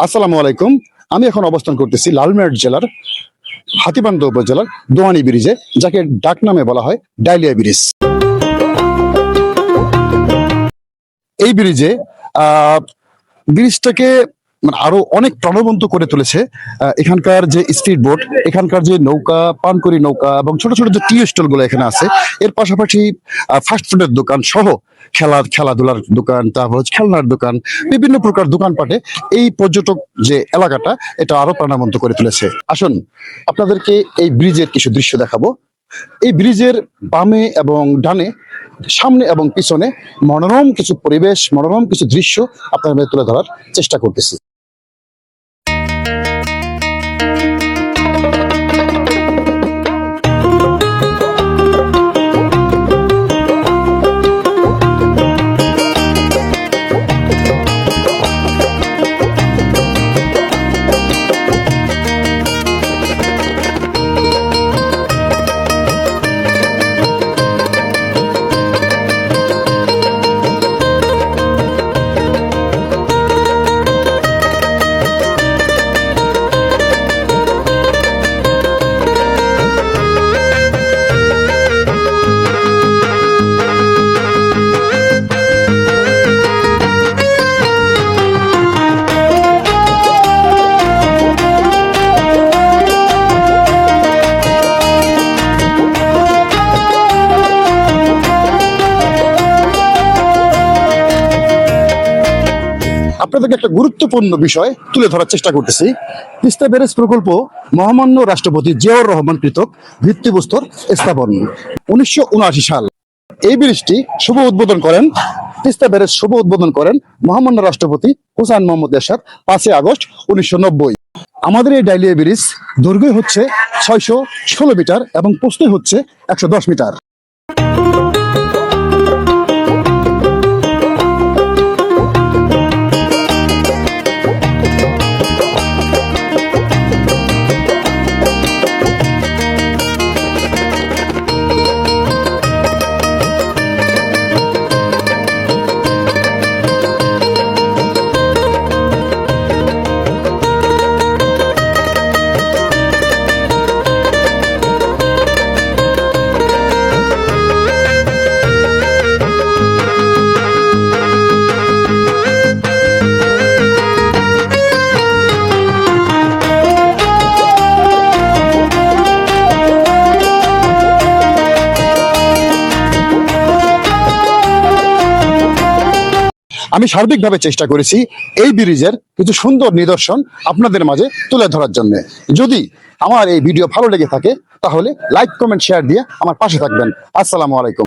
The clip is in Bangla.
আসসালামু আলাইকুম। আমি এখন অবস্থান করতেছি লালমনিরহাট জেলার হাতীবান্ধা উপজেলার দোয়ানি ব্রিজে, যাকে ডাক নামে বলা হয় ডালিয়া ব্রিজ। এই ব্রিজে ব্রিজটাকে আরো অনেক প্রাণবন্ত করে তুলেছে এখানকার যে স্পিড বোট, এখানকার যে নৌকা, পানকড়ি নৌকা এবং ছোট ছোট যে টি স্টল গুলো এখানে আছে। এর পাশাপাশি ফাস্টফুডের দোকান সহ খেলাধুলার দোকান, তারপর হচ্ছে খেলনার দোকান, বিভিন্ন প্রকার দোকানপাটে এই পর্যটক যে এলাকাটা, এটা আরো প্রাণবন্ত করে তুলেছে। আসুন আপনাদেরকে এই ব্রিজের কিছু দৃশ্য দেখাবো। এই ব্রিজের বামে এবং ডানে, সামনে এবং পিছনে মনোরম কিছু পরিবেশ, মনোরম কিছু দৃশ্য আপনাদের তুলে ধরার চেষ্টা করতেছি। আপনাদেরকে একটা গুরুত্বপূর্ণ বিষয় তুলে ধরার চেষ্টা করতেছি। তিস্তা ব্যারেজ প্রকল্প মহামান্য রাষ্ট্রপতি জিয়াউর রহমান কৃতক ভিত্তিপ্রস্তর স্থাপন 1979 সাল। এই ব্রিজটি শুভ উদ্বোধন করেন, তিস্তা ব্যারেজ শুভ উদ্বোধন করেন মহামান্য রাষ্ট্রপতি হুসাইন মোহাম্মদ এরশাদ 5 আগস্ট 1990। আমাদের এই ডালিয়া ব্রিজ দৈর্ঘ্য হচ্ছে 616 মিটার এবং প্রস্থ হচ্ছে 110 মিটার। আমি সার্বিকভাবে চেষ্টা করেছি এই ব্রিজের কিছু সুন্দর নিদর্শন আপনাদের মাঝে তুলে ধরার জন্য। যদি আমার এই ভিডিও ভালো লেগে থাকে তাহলে লাইক, কমেন্ট, শেয়ার দিয়ে আমার পাশে থাকবেন। আসসালামু আলাইকুম।